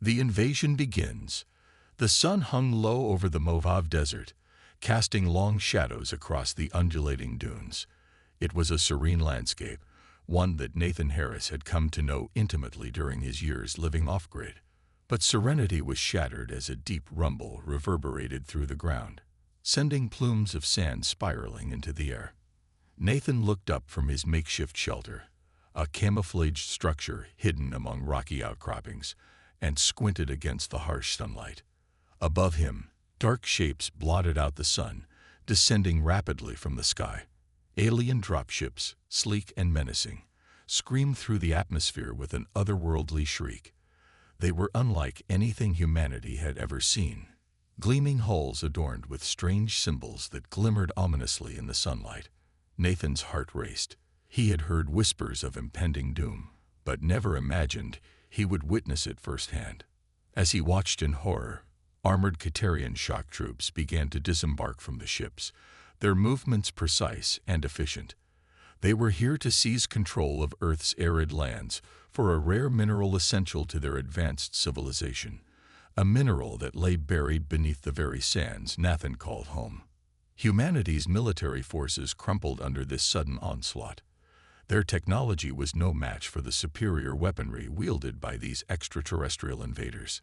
The invasion begins. The sun hung low over the Mojave Desert, casting long shadows across the undulating dunes. It was a serene landscape, one that Nathan Harris had come to know intimately during his years living off-grid. But serenity was shattered as a deep rumble reverberated through the ground, sending plumes of sand spiraling into the air. Nathan looked up from his makeshift shelter, a camouflaged structure hidden among rocky outcroppings, and squinted against the harsh sunlight. Above him, dark shapes blotted out the sun, descending rapidly from the sky. Alien dropships, sleek and menacing, screamed through the atmosphere with an otherworldly shriek. They were unlike anything humanity had ever seen. Gleaming hulls adorned with strange symbols that glimmered ominously in the sunlight. Nathan's heart raced. He had heard whispers of impending doom, but never imagined he would witness it firsthand. As he watched in horror, armored Katarian shock troops began to disembark from the ships, their movements precise and efficient. They were here to seize control of Earth's arid lands for a rare mineral essential to their advanced civilization, a mineral that lay buried beneath the very sands Nathan called home. Humanity's military forces crumpled under this sudden onslaught. Their technology was no match for the superior weaponry wielded by these extraterrestrial invaders.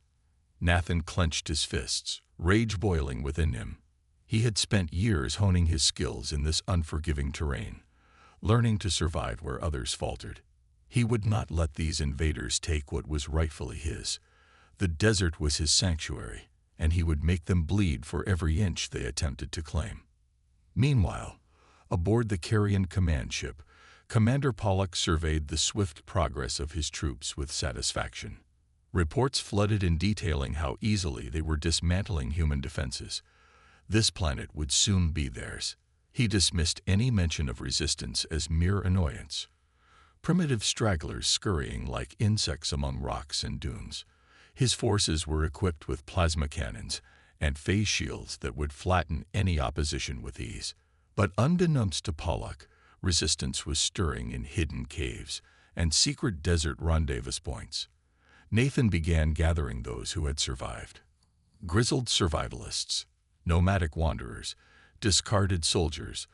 Nathan clenched his fists, rage boiling within him. He had spent years honing his skills in this unforgiving terrain, learning to survive where others faltered. He would not let these invaders take what was rightfully his. The desert was his sanctuary, and he would make them bleed for every inch they attempted to claim. Meanwhile, aboard the Carrion command ship, Commander Pollock surveyed the swift progress of his troops with satisfaction. Reports flooded in detailing how easily they were dismantling human defenses. This planet would soon be theirs. He dismissed any mention of resistance as mere annoyance. Primitive stragglers scurrying like insects among rocks and dunes. His forces were equipped with plasma cannons and phase shields that would flatten any opposition with ease. But unbeknownst to Pollock, resistance was stirring in hidden caves and secret desert rendezvous points. Nathan began gathering those who had survived. Grizzled survivalists, nomadic wanderers, discarded soldiers,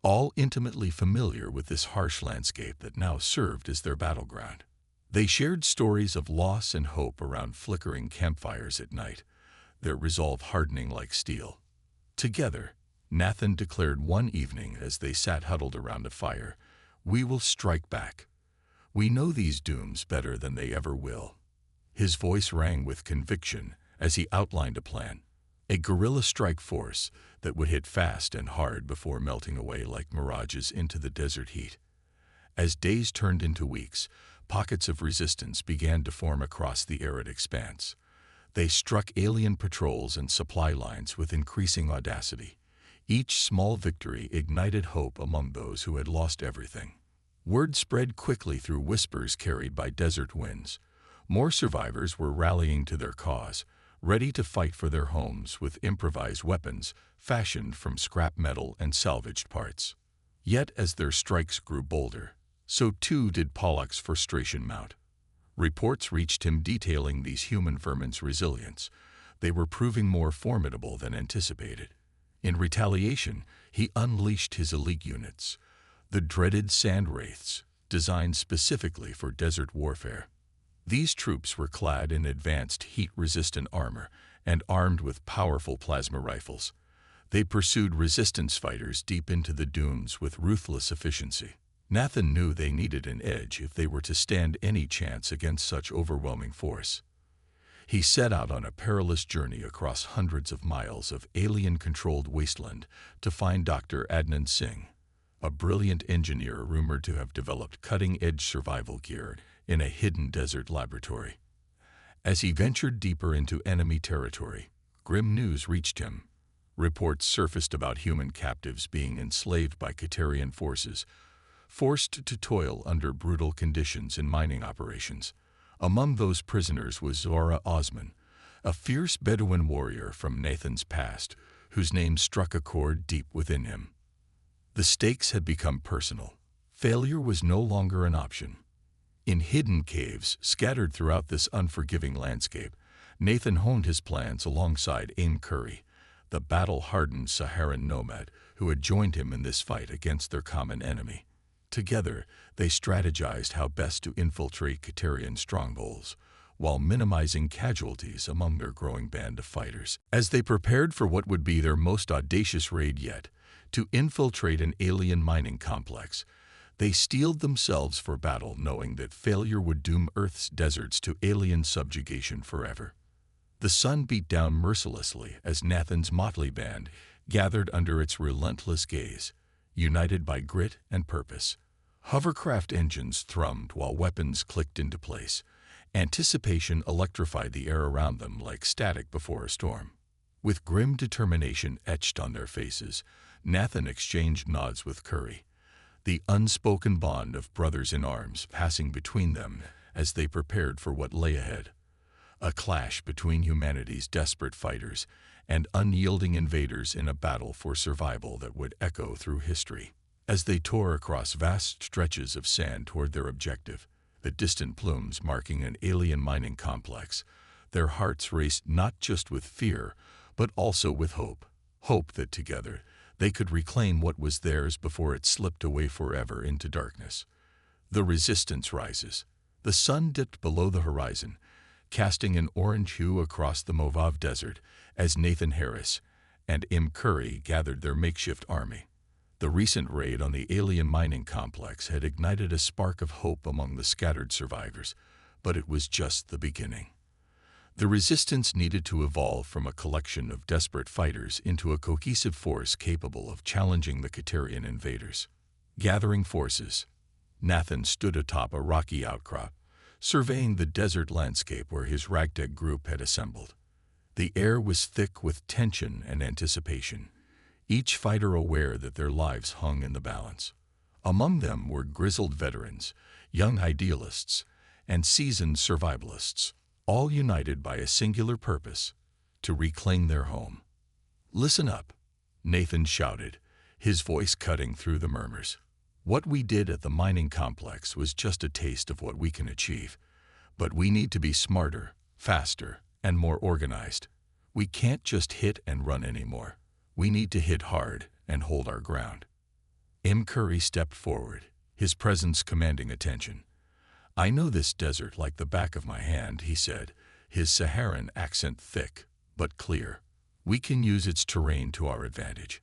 all intimately familiar with this harsh landscape that now served as their battleground. They shared stories of loss and hope around flickering campfires at night, their resolve hardening like steel. Together, Nathan declared one evening as they sat huddled around a fire, "We will strike back. We know these dooms better than they ever will." His voice rang with conviction as he outlined a plan, a guerrilla strike force that would hit fast and hard before melting away like mirages into the desert heat. As days turned into weeks, pockets of resistance began to form across the arid expanse. They struck alien patrols and supply lines with increasing audacity. Each small victory ignited hope among those who had lost everything. Word spread quickly through whispers carried by desert winds. More survivors were rallying to their cause, ready to fight for their homes with improvised weapons fashioned from scrap metal and salvaged parts. Yet as their strikes grew bolder, so too did Pollock's frustration mount. Reports reached him detailing these human vermin's resilience. They were proving more formidable than anticipated. In retaliation, he unleashed his elite units, the dreaded sand wraiths, designed specifically for desert warfare. These troops were clad in advanced heat-resistant armor and armed with powerful plasma rifles. They pursued resistance fighters deep into the dunes with ruthless efficiency. Nathan knew they needed an edge if they were to stand any chance against such overwhelming force. He set out on a perilous journey across hundreds of miles of alien-controlled wasteland to find Dr. Adnan Singh, a brilliant engineer rumored to have developed cutting-edge survival gear in a hidden desert laboratory. As he ventured deeper into enemy territory, grim news reached him. Reports surfaced about human captives being enslaved by Katarian forces, forced to toil under brutal conditions in mining operations. Among those prisoners was Zora Osman, a fierce Bedouin warrior from Nathan's past, whose name struck a chord deep within him. The stakes had become personal. Failure was no longer an option. In hidden caves scattered throughout this unforgiving landscape, Nathan honed his plans alongside Curry, the battle-hardened Saharan nomad who had joined him in this fight against their common enemy. Together, they strategized how best to infiltrate Katerian strongholds, while minimizing casualties among their growing band of fighters. As they prepared for what would be their most audacious raid yet, to infiltrate an alien mining complex, they steeled themselves for battle, knowing that failure would doom Earth's deserts to alien subjugation forever. The sun beat down mercilessly as Nathan's motley band gathered under its relentless gaze, united by grit and purpose. Hovercraft engines thrummed while weapons clicked into place. Anticipation electrified the air around them like static before a storm. With grim determination etched on their faces, Nathan exchanged nods with Curry, the unspoken bond of brothers in arms passing between them as they prepared for what lay ahead. A clash between humanity's desperate fighters and unyielding invaders in a battle for survival that would echo through history. As they tore across vast stretches of sand toward their objective, the distant plumes marking an alien mining complex, their hearts raced not just with fear, but also with hope. Hope that together they could reclaim what was theirs before it slipped away forever into darkness. The resistance rises. The sun dipped below the horizon, casting an orange hue across the Mojave Desert as Nathan Harris and Curry gathered their makeshift army. The recent raid on the alien mining complex had ignited a spark of hope among the scattered survivors, but it was just the beginning. The resistance needed to evolve from a collection of desperate fighters into a cohesive force capable of challenging the Katerian invaders. Gathering forces, Nathan stood atop a rocky outcrop, surveying the desert landscape where his ragtag group had assembled. The air was thick with tension and anticipation, each fighter aware that their lives hung in the balance. Among them were grizzled veterans, young idealists, and seasoned survivalists, all united by a singular purpose: to reclaim their home. "Listen up," Nathan shouted, his voice cutting through the murmurs. "What we did at the mining complex was just a taste of what we can achieve, but we need to be smarter, faster, and more organized. We can't just hit and run anymore. We need to hit hard and hold our ground." Curry stepped forward, his presence commanding attention. "I know this desert like the back of my hand," he said, his Saharan accent thick but clear. "We can use its terrain to our advantage.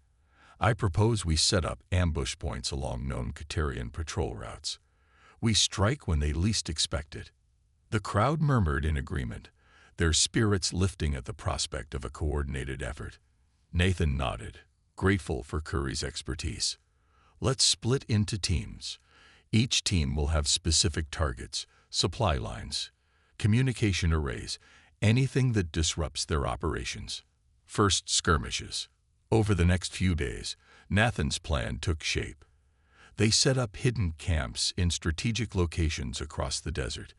I propose we set up ambush points along known Katerian patrol routes. We strike when they least expect it." The crowd murmured in agreement, their spirits lifting at the prospect of a coordinated effort. Nathan nodded, grateful for Curry's expertise. "Let's split into teams. Each team will have specific targets, supply lines, communication arrays, anything that disrupts their operations." First skirmishes. Over the next few days, Nathan's plan took shape. They set up hidden camps in strategic locations across the desert,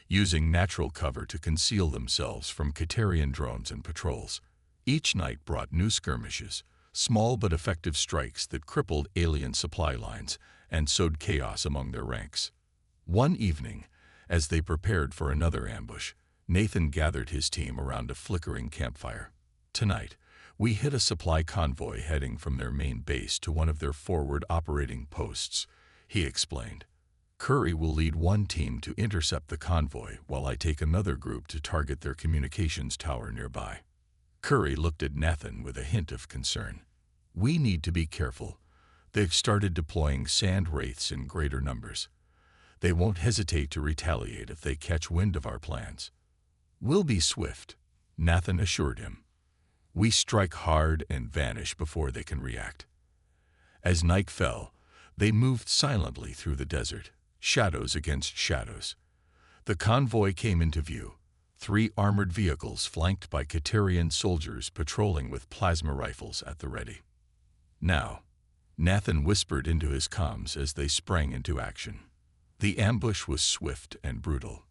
using natural cover to conceal themselves from Katerian drones and patrols. Each night brought new skirmishes, small but effective strikes that crippled alien supply lines and sowed chaos among their ranks. One evening, as they prepared for another ambush, Nathan gathered his team around a flickering campfire. "Tonight, we hit a supply convoy heading from their main base to one of their forward operating posts," he explained. "Curry will lead one team to intercept the convoy while I take another group to target their communications tower nearby." Curry looked at Nathan with a hint of concern. "We need to be careful. They've started deploying sand wraiths in greater numbers. They won't hesitate to retaliate if they catch wind of our plans." "We'll be swift," Nathan assured him. "We strike hard and vanish before they can react." As night fell, they moved silently through the desert, shadows against shadows. The convoy came into view, 3 armored vehicles flanked by Katerian soldiers patrolling with plasma rifles at the ready. "Now," Nathan whispered into his comms as they sprang into action. The ambush was swift and brutal.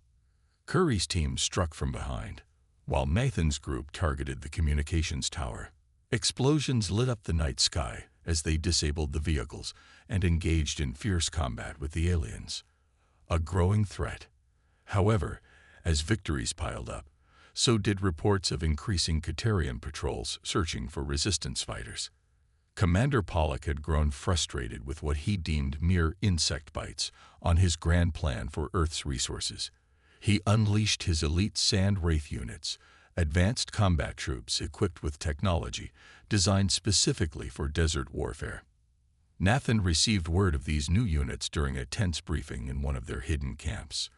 Curry's team struck from behind, while Nathan's group targeted the communications tower. Explosions lit up the night sky as they disabled the vehicles and engaged in fierce combat with the aliens. A growing threat. However, as victories piled up, So did reports of increasing Caterian patrols searching for resistance fighters. Commander Pollock had grown frustrated with what he deemed mere insect bites on his grand plan for Earth's resources. He unleashed his elite Sand Wraith units, advanced combat troops equipped with technology designed specifically for desert warfare. Nathan received word of these new units during a tense briefing in one of their hidden camps.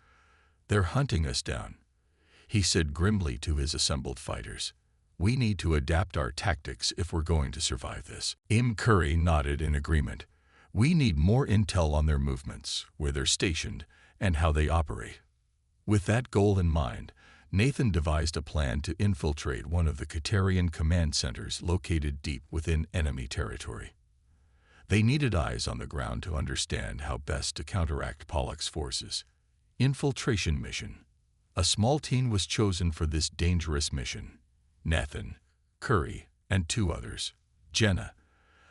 "They're hunting us down," he said grimly to his assembled fighters. "We need to adapt our tactics if we're going to survive this." Curry nodded in agreement. "We need more intel on their movements, where they're stationed, and how they operate." With that goal in mind, Nathan devised a plan to infiltrate one of the Caterian command centers located deep within enemy territory. They needed eyes on the ground to understand how best to counteract Pollock's forces. Infiltration mission. A small team was chosen for this dangerous mission. Nathan, Curry, and 2 others. Jenna,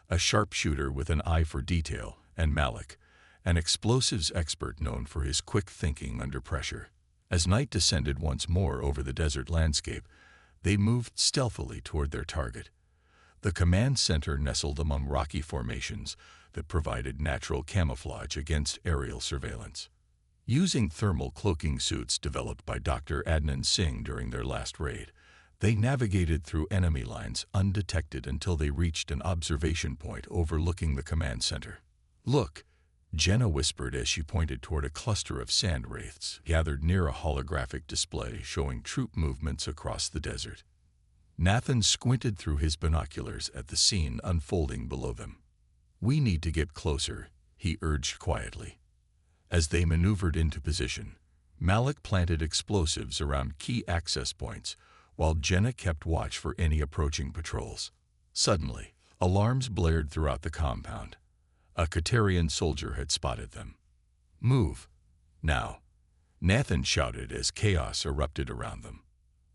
a sharpshooter with an eye for detail, and Malik, an explosives expert known for his quick thinking under pressure. As night descended once more over the desert landscape, they moved stealthily toward their target. The command center nestled among rocky formations that provided natural camouflage against aerial surveillance. Using thermal cloaking suits developed by Dr. Adnan Singh during their last raid, they navigated through enemy lines undetected until they reached an observation point overlooking the command center. "Look," Jenna whispered as she pointed toward a cluster of sand wraiths gathered near a holographic display showing troop movements across the desert. Nathan squinted through his binoculars at the scene unfolding below them. "We need to get closer," he urged quietly. As they maneuvered into position, Malik planted explosives around key access points, while Jenna kept watch for any approaching patrols. Suddenly, alarms blared throughout the compound. A Caterian soldier had spotted them. "Move! Now!" Nathan shouted as chaos erupted around them.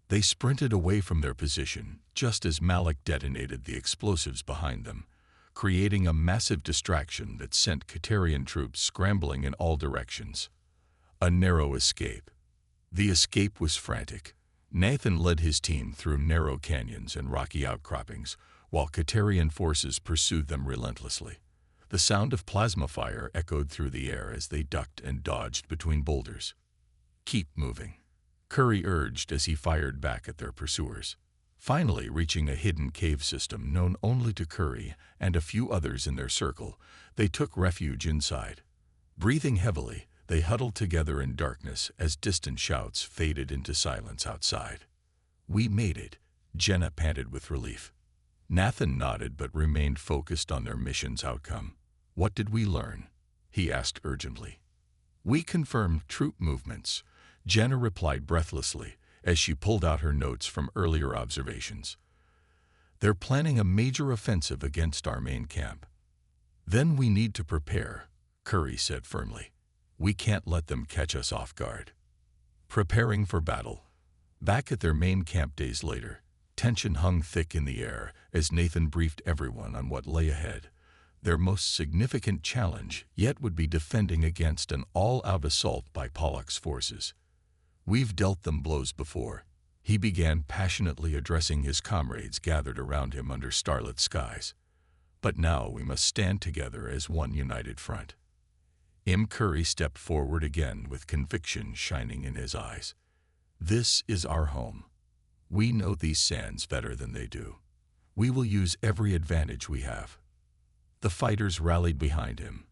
They sprinted away from their position just as Malik detonated the explosives behind them, creating a massive distraction that sent Caterian troops scrambling in all directions. A narrow escape. The escape was frantic. Nathan led his team through narrow canyons and rocky outcroppings, while Caterian forces pursued them relentlessly. The sound of plasma fire echoed through the air as they ducked and dodged between boulders. "Keep moving," Curry urged as he fired back at their pursuers. Finally reaching a hidden cave system known only to Curry and a few others in their circle, they took refuge inside. Breathing heavily, they huddled together in darkness as distant shouts faded into silence outside. "We made it," Jenna panted with relief. Nathan nodded but remained focused on their mission's outcome. "What did we learn?" he asked urgently. "We confirmed troop movements," Jenna replied breathlessly as she pulled out her notes from earlier observations. "They're planning a major offensive against our main camp." "Then we need to prepare," Curry said firmly. "We can't let them catch us off guard." Preparing for battle. Back at their main camp days later, tension hung thick in the air as Nathan briefed everyone on what lay ahead. Their most significant challenge yet would be defending against an all-out assault by Pollock's forces. "We've dealt them blows before," he began passionately addressing his comrades gathered around him under starlit skies. "But now we must stand together as one united front." Curry stepped forward again with conviction shining in his eyes. "This is our home. We know these sands better than they do. We will use every advantage we have." The fighters rallied behind him.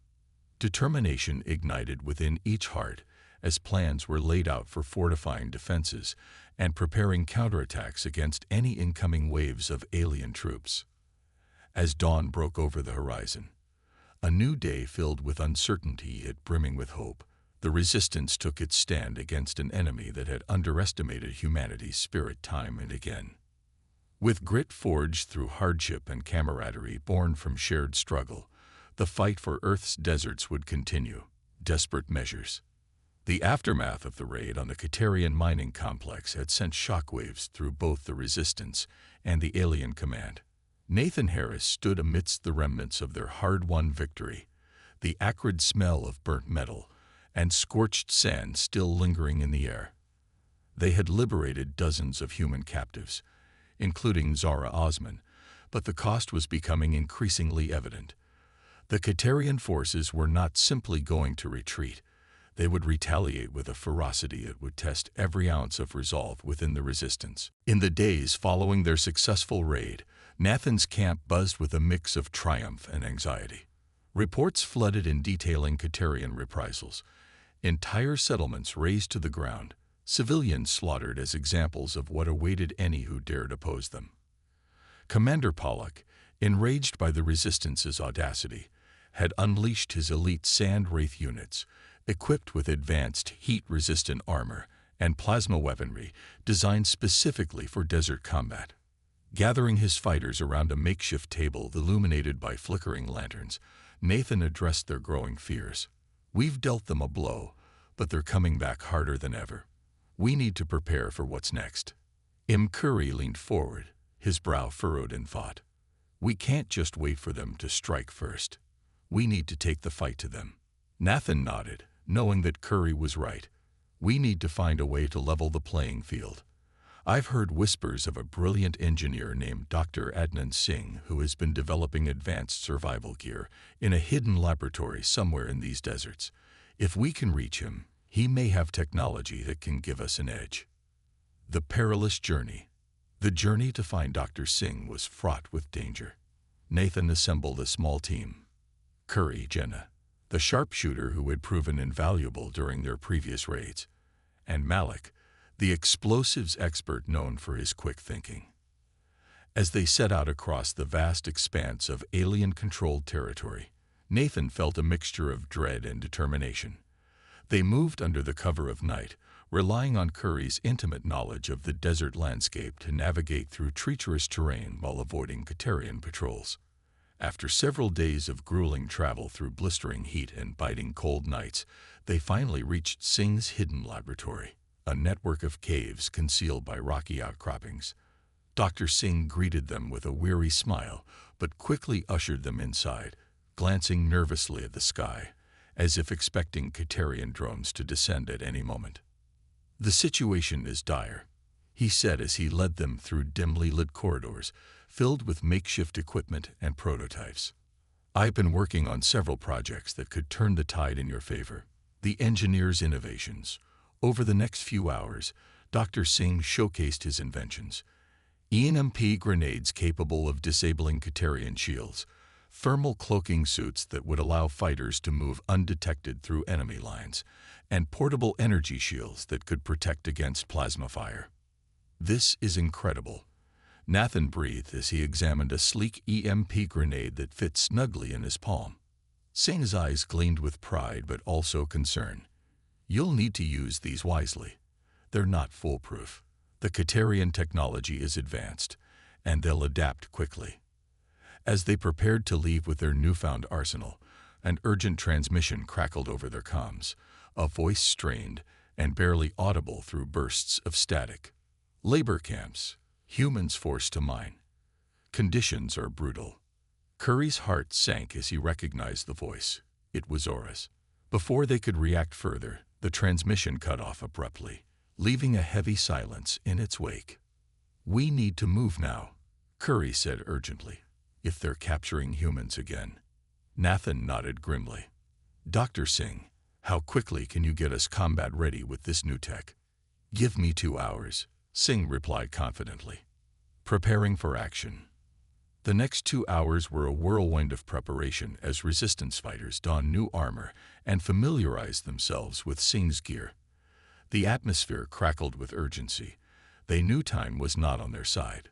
Determination ignited within each heart as plans were laid out for fortifying defenses and preparing counterattacks against any incoming waves of alien troops. As dawn broke over the horizon, a new day filled with uncertainty yet brimming with hope, the resistance took its stand against an enemy that had underestimated humanity's spirit time and again. With grit forged through hardship and camaraderie born from shared struggle, the fight for Earth's deserts would continue. Desperate measures. The aftermath of the raid on the Caterian mining complex had sent shockwaves through both the resistance and the alien command. Nathan Harris stood amidst the remnants of their hard-won victory, the acrid smell of burnt metal and scorched sand still lingering in the air. They had liberated dozens of human captives, including Zara Osman, but the cost was becoming increasingly evident. The Katarian forces were not simply going to retreat. They would retaliate with a ferocity that would test every ounce of resolve within the resistance. In the days following their successful raid, Nathan's camp buzzed with a mix of triumph and anxiety. Reports flooded in detailing Katarian reprisals. Entire settlements razed to the ground, civilians slaughtered as examples of what awaited any who dared oppose them. Commander Pollock, enraged by the resistance's audacity, had unleashed his elite Sand Wraith units, equipped with advanced heat-resistant armor and plasma weaponry designed specifically for desert combat. Gathering his fighters around a makeshift table illuminated by flickering lanterns, Nathan addressed their growing fears. "We've dealt them a blow, but they're coming back harder than ever. We need to prepare for what's next." Curry leaned forward, his brow furrowed in thought. "We can't just wait for them to strike first. We need to take the fight to them." Nathan nodded, knowing that Curry was right. "We need to find a way to level the playing field. I've heard whispers of a brilliant engineer named Dr. Adnan Singh who has been developing advanced survival gear in a hidden laboratory somewhere in these deserts. If we can reach him, he may have technology that can give us an edge." The perilous journey. The journey to find Dr. Singh was fraught with danger. Nathan assembled a small team. Curry, Jenna, the sharpshooter who had proven invaluable during their previous raids, and Malik, the explosives expert known for his quick thinking. As they set out across the vast expanse of alien-controlled territory, Nathan felt a mixture of dread and determination. They moved under the cover of night, relying on Curry's intimate knowledge of the desert landscape to navigate through treacherous terrain while avoiding Katarian patrols. After several days of grueling travel through blistering heat and biting cold nights, they finally reached Singh's hidden laboratory, a network of caves concealed by rocky outcroppings. Dr. Singh greeted them with a weary smile, but quickly ushered them inside, glancing nervously at the sky, as if expecting Katarian drones to descend at any moment. "The situation is dire," he said as he led them through dimly lit corridors filled with makeshift equipment and prototypes. "I've been working on several projects that could turn the tide in your favor. The engineer's innovations." Over the next few hours, Dr. Singh showcased his inventions. EMP grenades capable of disabling Katarian shields, thermal cloaking suits that would allow fighters to move undetected through enemy lines, and portable energy shields that could protect against plasma fire. "This is incredible," Nathan breathed as he examined a sleek EMP grenade that fit snugly in his palm. Singh's eyes gleamed with pride but also concern. "You'll need to use these wisely. They're not foolproof. The Katarian technology is advanced, and they'll adapt quickly." As they prepared to leave with their newfound arsenal, an urgent transmission crackled over their comms, a voice strained and barely audible through bursts of static. "Labor camps. Humans forced to mine. Conditions are brutal." Curry's heart sank as he recognized the voice. It was Zora's. Before they could react further, the transmission cut off abruptly, leaving a heavy silence in its wake. "We need to move now," Curry said urgently. "If they're capturing humans again." Nathan nodded grimly. "Dr. Singh, how quickly can you get us combat ready with this new tech?" "Give me 2 hours," Singh replied confidently. Preparing for action. The next 2 hours were a whirlwind of preparation as resistance fighters donned new armor and familiarized themselves with Singh's gear. The atmosphere crackled with urgency. They knew time was not on their side.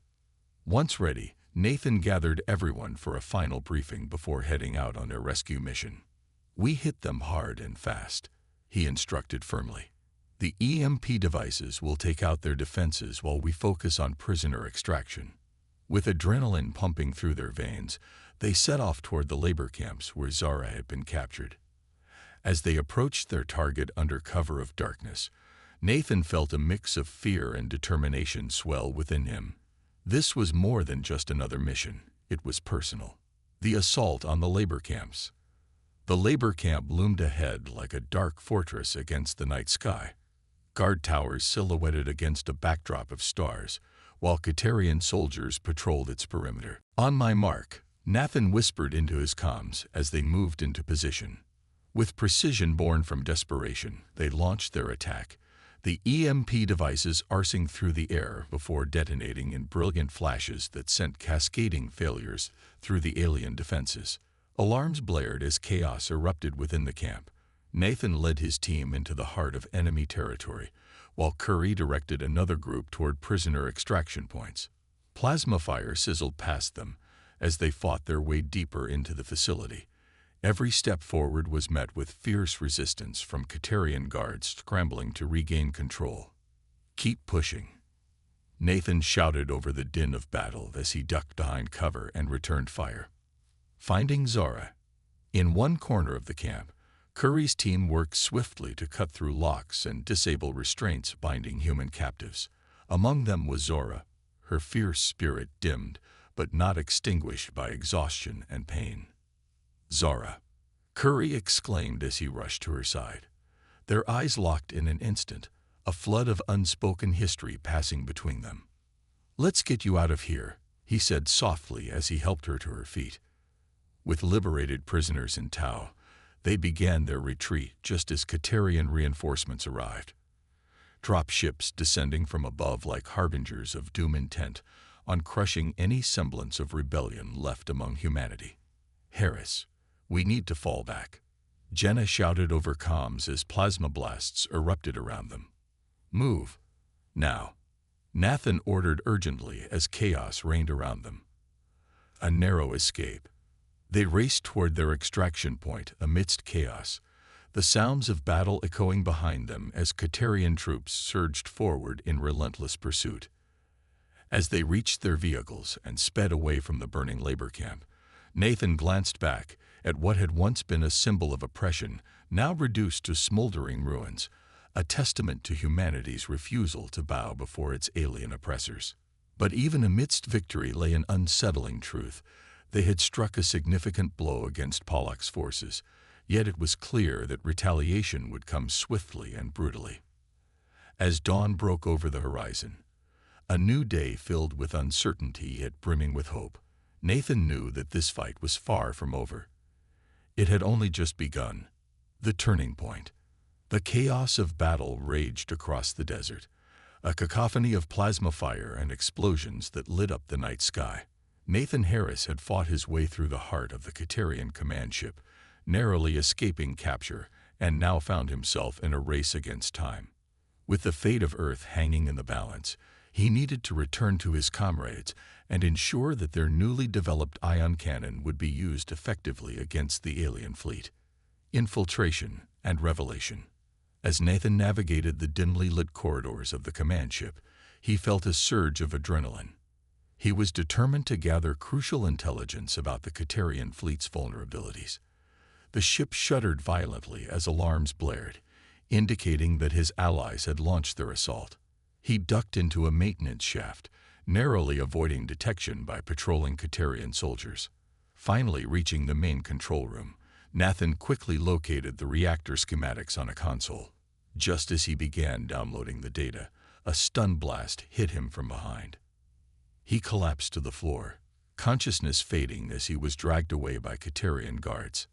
Once ready, Nathan gathered everyone for a final briefing before heading out on their rescue mission. "We hit them hard and fast," he instructed firmly. "The EMP devices will take out their defenses while we focus on prisoner extraction." With adrenaline pumping through their veins, they set off toward the labor camps where Zara had been captured. As they approached their target under cover of darkness, Nathan felt a mix of fear and determination swell within him. This was more than just another mission. It was personal. The assault on the labor camps. The labor camp loomed ahead like a dark fortress against the night sky. guard towers silhouetted against a backdrop of stars, while Catarian soldiers patrolled its perimeter. "On my mark," Nathan whispered into his comms as they moved into position. With precision born from desperation, they launched their attack, the EMP devices arcing through the air before detonating in brilliant flashes that sent cascading failures through the alien defenses. Alarms blared as chaos erupted within the camp. Nathan led his team into the heart of enemy territory, while Curry directed another group toward prisoner extraction points. Plasma fire sizzled past them as they fought their way deeper into the facility. Every step forward was met with fierce resistance from Catarian guards scrambling to regain control. "Keep pushing," Nathan shouted over the din of battle as he ducked behind cover and returned fire. Finding Zara. In one corner of the camp, Curry's team worked swiftly to cut through locks and disable restraints binding human captives. Among them was Zora, her fierce spirit dimmed but not extinguished by exhaustion and pain. "Zara," Curry exclaimed as he rushed to her side. Their eyes locked in an instant, a flood of unspoken history passing between them. "Let's get you out of here," he said softly as he helped her to her feet. With liberated prisoners in tow, they began their retreat just as Catarian reinforcements arrived. Drop ships descending from above like harbingers of doom intent on crushing any semblance of rebellion left among humanity. "Harris, we need to fall back," Jenna shouted over comms as plasma blasts erupted around them. "Move, now," Nathan ordered urgently as chaos reigned around them. A narrow escape. They raced toward their extraction point amidst chaos, the sounds of battle echoing behind them as Catarian troops surged forward in relentless pursuit. As they reached their vehicles and sped away from the burning labor camp, Nathan glanced back at what had once been a symbol of oppression, now reduced to smoldering ruins, a testament to humanity's refusal to bow before its alien oppressors. But even amidst victory lay an unsettling truth. They had struck a significant blow against Pollak's forces, yet it was clear that retaliation would come swiftly and brutally. As dawn broke over the horizon, a new day filled with uncertainty yet brimming with hope, Nathan knew that this fight was far from over. It had only just begun. The turning point. The chaos of battle raged across the desert, a cacophony of plasma fire and explosions that lit up the night sky. Nathan Harris had fought his way through the heart of the Catarian command ship, narrowly escaping capture, and now found himself in a race against time. With the fate of Earth hanging in the balance, he needed to return to his comrades and ensure that their newly developed ion cannon would be used effectively against the alien fleet. Infiltration and revelation. As Nathan navigated the dimly lit corridors of the command ship, he felt a surge of adrenaline. He was determined to gather crucial intelligence about the Catarian fleet's vulnerabilities. The ship shuddered violently as alarms blared, indicating that his allies had launched their assault. He ducked into a maintenance shaft, narrowly avoiding detection by patrolling Catarian soldiers. Finally reaching the main control room, Nathan quickly located the reactor schematics on a console. Just as he began downloading the data, a stun blast hit him from behind. He collapsed to the floor, consciousness fading as he was dragged away by Catarian guards.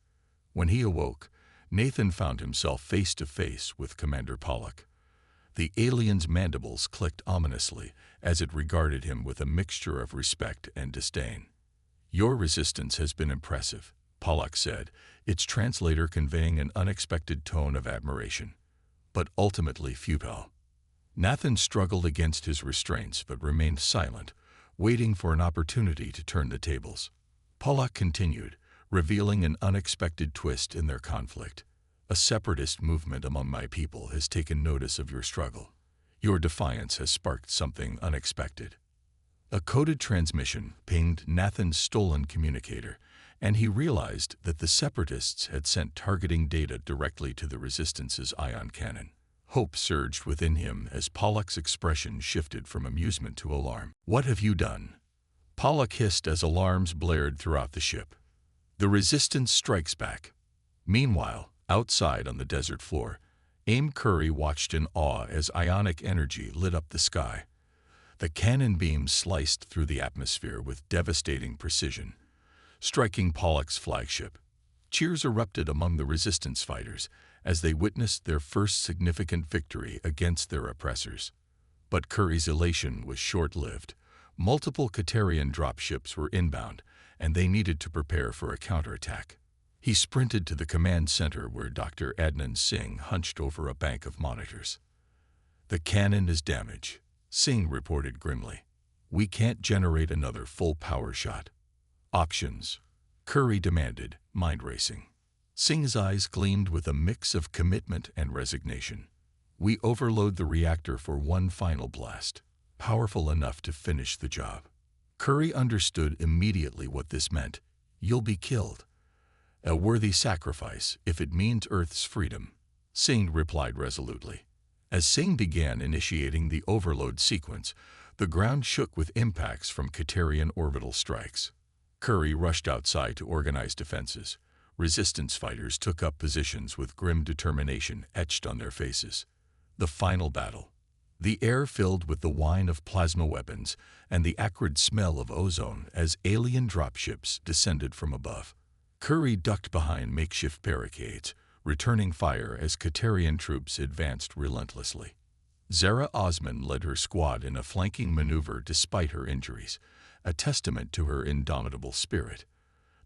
When he awoke, Nathan found himself face to face with Commander Pollak. The alien's mandibles clicked ominously as it regarded him with a mixture of respect and disdain. "Your resistance has been impressive," Pollak said, its translator conveying an unexpected tone of admiration, "but ultimately futile." Nathan struggled against his restraints but remained silent, waiting for an opportunity to turn the tables. Pollak continued, revealing an unexpected twist in their conflict. "A separatist movement among my people has taken notice of your struggle. Your defiance has sparked something unexpected." A coded transmission pinged Nathan's stolen communicator, and he realized that the separatists had sent targeting data directly to the Resistance's ion cannon. Hope surged within him as Pollak's expression shifted from amusement to alarm. "What have you done?" Pollak hissed as alarms blared throughout the ship. "The Resistance strikes back." Meanwhile, outside on the desert floor, Curry watched in awe as ionic energy lit up the sky. The cannon beams sliced through the atmosphere with devastating precision, striking Pollux' flagship. Cheers erupted among the resistance fighters as they witnessed their first significant victory against their oppressors. But Curry's elation was short-lived. Multiple Katerian dropships were inbound, and they needed to prepare for a counterattack. He sprinted to the command center where Dr. Adnan Singh hunched over a bank of monitors. "The cannon is damaged," Singh reported grimly. "We can't generate another full power shot." "Options," Curry demanded, mind racing. Singh's eyes gleamed with a mix of commitment and resignation. "We overload the reactor for one final blast, powerful enough to finish the job." Curry understood immediately what this meant. "You'll be killed." "A worthy sacrifice, if it means Earth's freedom," Singh replied resolutely. As Singh began initiating the overload sequence, the ground shook with impacts from Katerian orbital strikes. Curry rushed outside to organize defenses. Resistance fighters took up positions with grim determination etched on their faces. The final battle. The air filled with the whine of plasma weapons and the acrid smell of ozone as alien dropships descended from above. Curry ducked behind makeshift barricades, returning fire as Katerian troops advanced relentlessly. Zara Osman led her squad in a flanking maneuver despite her injuries, a testament to her indomitable spirit.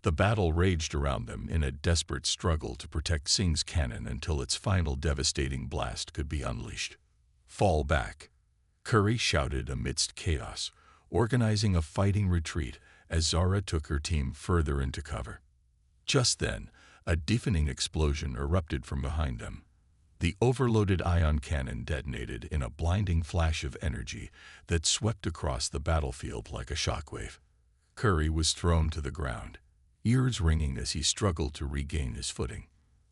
The battle raged around them in a desperate struggle to protect Singh's cannon until its final devastating blast could be unleashed. "Fall back," Curry shouted amidst chaos, organizing a fighting retreat as Zara took her team further into cover. Just then, a deafening explosion erupted from behind them. The overloaded ion cannon detonated in a blinding flash of energy that swept across the battlefield like a shockwave. Curry was thrown to the ground, ears ringing as he struggled to regain his footing.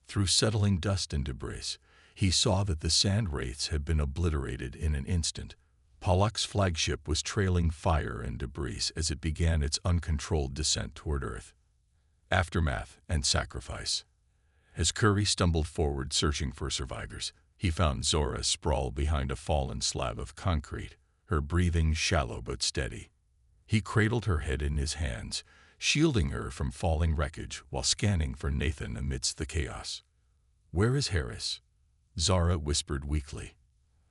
Through settling dust and debris, he saw that the sand wraiths had been obliterated in an instant. Pollux' flagship was trailing fire and debris as it began its uncontrolled descent toward Earth. Aftermath and sacrifice. As Curry stumbled forward searching for survivors, he found Zora sprawled behind a fallen slab of concrete, her breathing shallow but steady. He cradled her head in his hands, shielding her from falling wreckage while scanning for Nathan amidst the chaos. "Where is Harris?" Zara whispered weakly.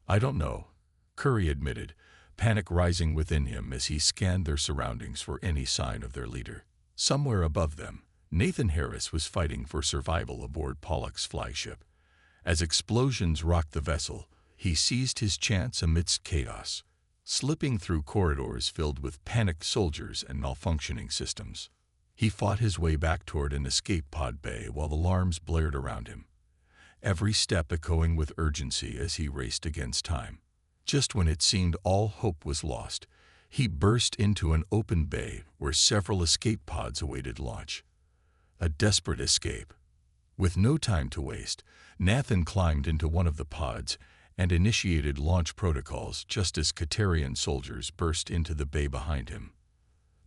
"I don't know," Curry admitted, panic rising within him as he scanned their surroundings for any sign of their leader. Somewhere above them, Nathan Harris was fighting for survival aboard Pollux' flagship. As explosions rocked the vessel, he seized his chance amidst chaos, slipping through corridors filled with panicked soldiers and malfunctioning systems. He fought his way back toward an escape pod bay while alarms blared around him, every step echoing with urgency as he raced against time. Just when it seemed all hope was lost, he burst into an open bay where several escape pods awaited launch. A desperate escape. With no time to waste, Nathan climbed into one of the pods and initiated launch protocols just as Katerian soldiers burst into the bay behind him.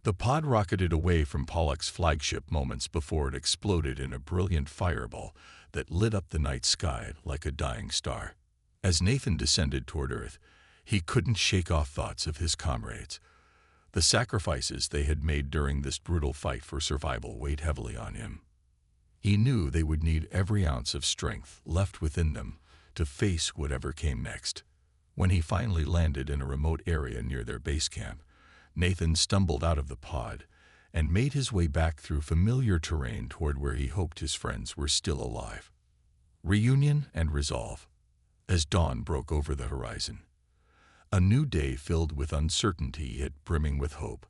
The pod rocketed away from Pollux' flagship moments before it exploded in a brilliant fireball that lit up the night sky like a dying star. As Nathan descended toward Earth, he couldn't shake off thoughts of his comrades. The sacrifices they had made during this brutal fight for survival weighed heavily on him. He knew they would need every ounce of strength left within them to face whatever came next. When he finally landed in a remote area near their base camp, Nathan stumbled out of the pod and made his way back through familiar terrain toward where he hoped his friends were still alive. Reunion and resolve. As dawn broke over the horizon, a new day filled with uncertainty yet brimming with hope,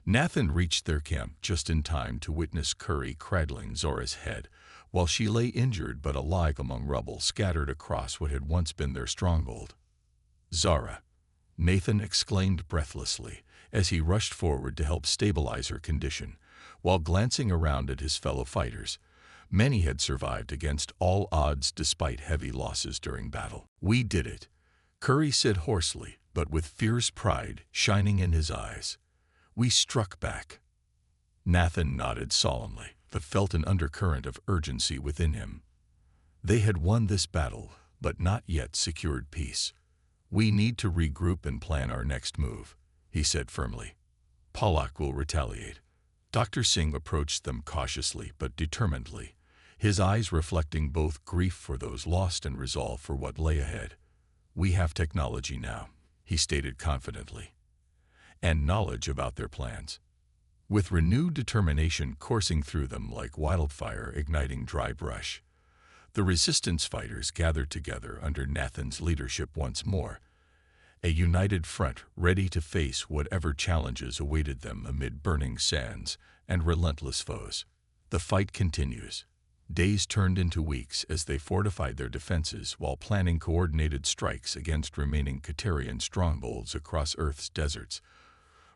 Nathan reached their camp just in time to witness Curry cradling Zora's head while she lay injured but alive among rubble scattered across what had once been their stronghold. "Zara," Nathan exclaimed breathlessly as he rushed forward to help stabilize her condition, while glancing around at his fellow fighters. Many had survived against all odds despite heavy losses during battle. "We did it," Curry said hoarsely, but with fierce pride shining in his eyes. "We struck back." Nathan nodded solemnly, but felt an undercurrent of urgency within him. They had won this battle, but not yet secured peace. "We need to regroup and plan our next move," he said firmly. "Pollock will retaliate." Dr. Singh approached them cautiously but determinedly, his eyes reflecting both grief for those lost and resolve for what lay ahead. "We have technology now," he stated confidently, "and knowledge about their plans." With renewed determination coursing through them like wildfire igniting dry brush, the resistance fighters gathered together under Nathan's leadership once more, a united front ready to face whatever challenges awaited them amid burning sands and relentless foes. The fight continues. Days turned into weeks as they fortified their defenses while planning coordinated strikes against remaining Caterian strongholds across Earth's deserts,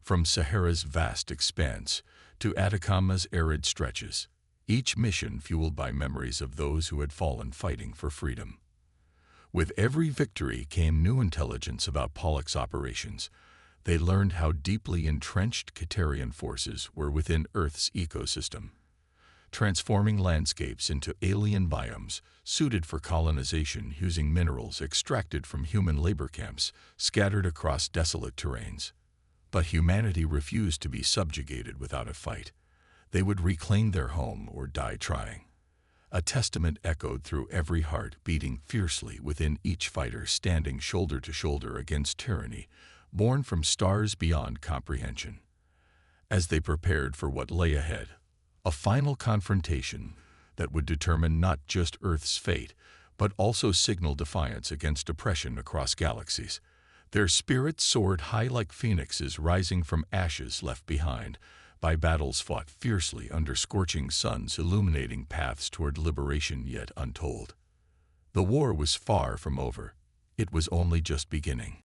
from Sahara's vast expanse to Atacama's arid stretches, each mission fueled by memories of those who had fallen fighting for freedom. With every victory came new intelligence about Pollock's operations. They learned how deeply entrenched Caterian forces were within Earth's ecosystem, transforming landscapes into alien biomes suited for colonization using minerals extracted from human labor camps scattered across desolate terrains. But humanity refused to be subjugated without a fight. They would reclaim their home or die trying. A testament echoed through every heart, beating fiercely within each fighter standing shoulder to shoulder against tyranny, born from stars beyond comprehension. As they prepared for what lay ahead, a final confrontation that would determine not just Earth's fate, but also signal defiance against oppression across galaxies, their spirits soared high like phoenixes rising from ashes left behind by battles fought fiercely under scorching suns illuminating paths toward liberation yet untold. The war was far from over. It was only just beginning.